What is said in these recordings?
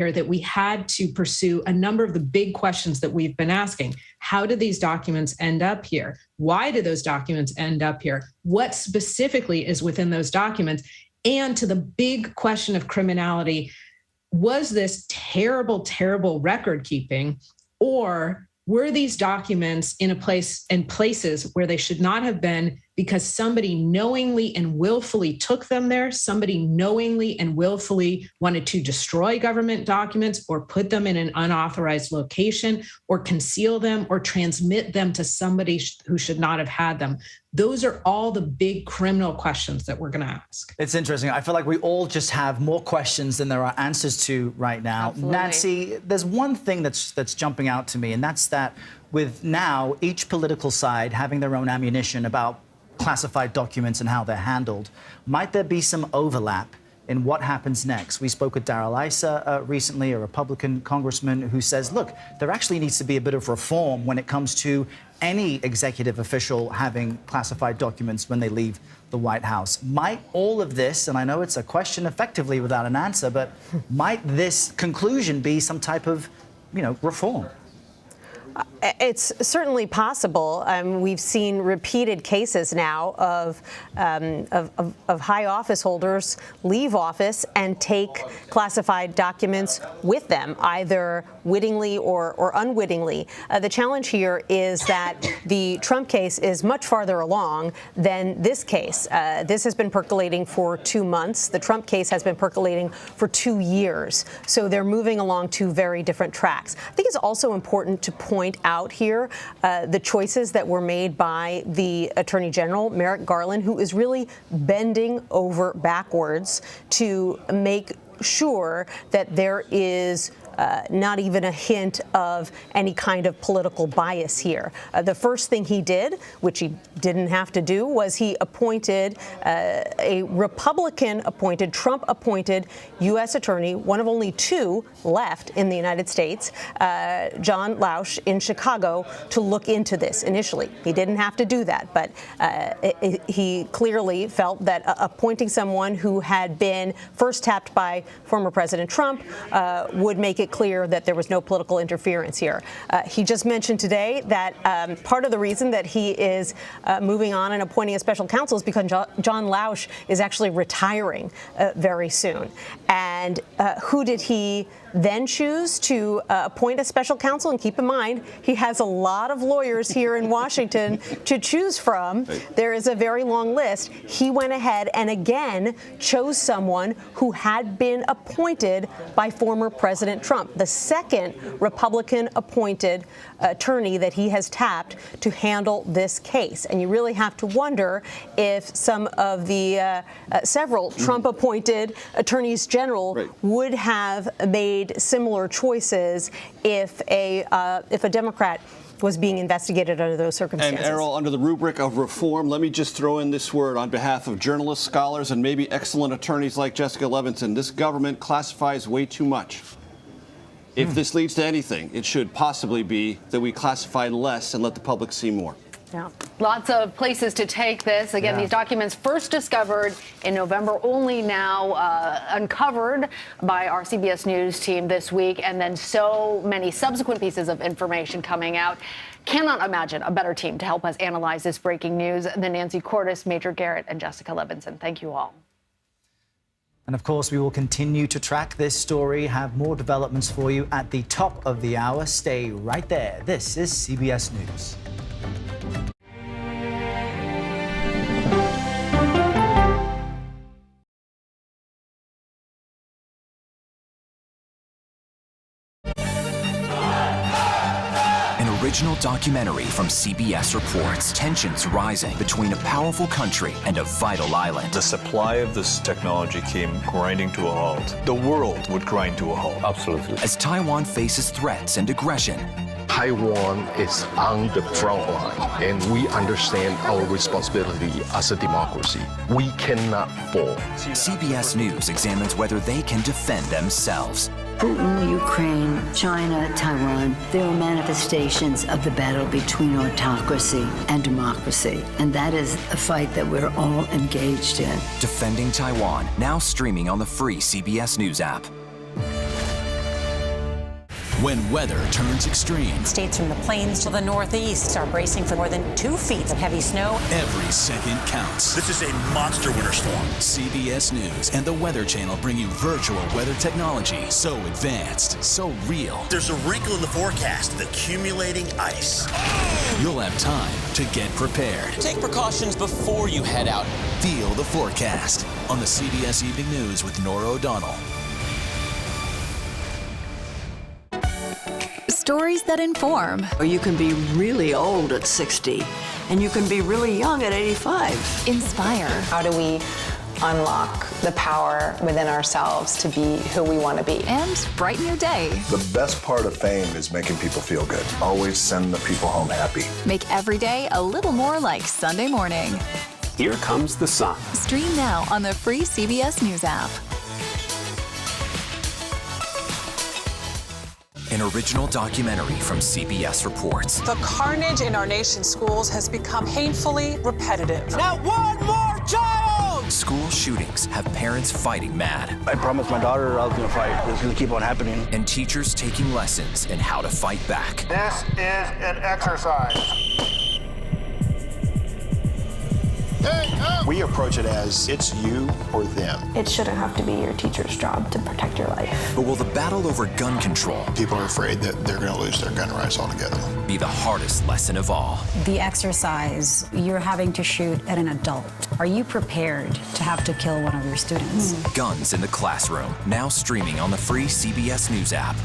here that we had to pursue a number of the big questions that we've been asking. How did these documents end up here? Why did those documents end up here? What specifically is within those documents? And to the big question of criminality, was this terrible, terrible record keeping, or were these documents in places where they should not have been because somebody knowingly and willfully took them there, somebody knowingly and willfully wanted to destroy government documents or put them in an unauthorized location or conceal them or transmit them to somebody who should not have had them? Those are all the big criminal questions that we're going to ask. It's interesting. I feel like we all just have more questions than there are answers to right now. Absolutely. Nancy, there's one thing that's jumping out to me, and that's that with now each political side having their own ammunition about classified documents and how they're handled, might there be some overlap in what happens next? We spoke with Darrell Issa recently, a Republican congressman, who says, look, there actually needs to be a bit of reform when it comes to any executive official having classified documents when they leave the White House. Might all of this, and I know it's a question effectively without an answer, but might this conclusion be some type of, reform? It's certainly possible. We've seen repeated cases now of high office holders leave office and take classified documents with them, either wittingly or unwittingly. The challenge here is that the Trump case is much farther along than this case. This has been percolating for 2 months. The Trump case has been percolating for 2 years. So they're moving along two very different tracks. I think it's also important to point out here the choices that were made by the Attorney General, Merrick Garland, who is really bending over backwards to make sure that there is not even a hint of any kind of political bias here. The first thing he did, which he didn't have to do, was he appointed a Republican-appointed, Trump-appointed U.S. attorney, one of only 2 left in the United States, John Lausch in Chicago, to look into this initially. He didn't have to do that, but he clearly felt that appointing someone who had been first tapped by former President Trump would make it clear that there was no political interference here. He just mentioned today that part of the reason that he is moving on and appointing a special counsel is because John Lausch is actually retiring very soon. And who did he then choose to appoint a special counsel? And keep in mind, he has a lot of lawyers here in Washington to choose from. There is a very long list. He went ahead and again chose someone who had been appointed by former President Trump, the second Republican-appointed attorney that he has tapped to handle this case. And you really have to wonder if some of the several Trump-appointed attorneys general would have made similar choices if a Democrat was being investigated under those circumstances. And Errol, under the rubric of reform, let me just throw in this word on behalf of journalists, scholars, and maybe excellent attorneys like Jessica Levinson. This government classifies way too much. If this leads to anything, it should possibly be that we classify less and let the public see more. Yeah. Lots of places to take this. Again, these documents first discovered in November, only now uncovered by our CBS News team this week, and then so many subsequent pieces of information coming out. Cannot imagine a better team to help us analyze this breaking news than Nancy Cordes, Major Garrett, and Jessica Levinson. Thank you all. And of course, we will continue to track this story, have more developments for you at the top of the hour. Stay right there. This is CBS News. Original documentary from CBS reports tensions rising between a powerful country and a vital island. The supply of this technology came grinding to a halt. The world would grind to a halt. Absolutely. As Taiwan faces threats and aggression, Taiwan is on the front line, and we understand our responsibility as a democracy. We cannot fall. CBS News examines whether they can defend themselves. Putin, Ukraine, China, Taiwan, there are manifestations of the battle between autocracy and democracy. And that is a fight that we're all engaged in. Defending Taiwan, now streaming on the free CBS News app. When weather turns extreme, States from the plains to the northeast are bracing for more than 2 feet of heavy snow. every second counts. This is a monster winter storm. CBS News and the Weather Channel bring you virtual weather technology so advanced, so real. There's a wrinkle in the forecast, the accumulating ice. You'll have time to get prepared. Take precautions before you head out. Feel the forecast on the CBS Evening News with Nora O'Donnell. Stories that inform. You can be really old at 60, and you can be really young at 85. Inspire. How do we unlock the power within ourselves to be who we want to be? And brighten your day. The best part of fame is making people feel good. Always send the people home happy. Make every day a little more like Sunday morning. Here comes the sun. Stream now on the free CBS News app. An original documentary from CBS Reports. The carnage in our nation's schools has become painfully repetitive. Not one more child! School shootings have parents fighting mad. I promised my daughter I was going to fight. It's going to keep on happening. And teachers taking lessons in how to fight back. This is an exercise. We approach it as it's you or them. It shouldn't have to be your teacher's job to protect your life. But will the battle over gun control People are afraid that they're going to lose their gun rights altogether. be the hardest lesson of all? The exercise, you're having to shoot at an adult. Are you prepared to have to kill one of your students? Guns in the Classroom, now streaming on the free CBS News app.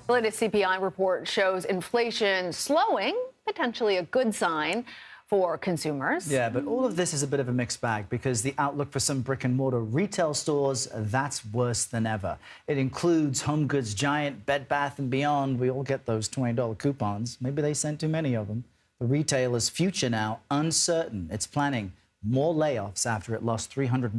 The latest CPI report shows inflation slowing, potentially a good sign for consumers. Yeah, but all of this is a bit of a mixed bag because the outlook for some brick and mortar retail stores, that's worse than ever. It includes home goods giant Bed Bath & Beyond. We all get those $20 coupons. Maybe they sent too many of them. The retailer's future now uncertain. It's planning more layoffs after it lost $300 million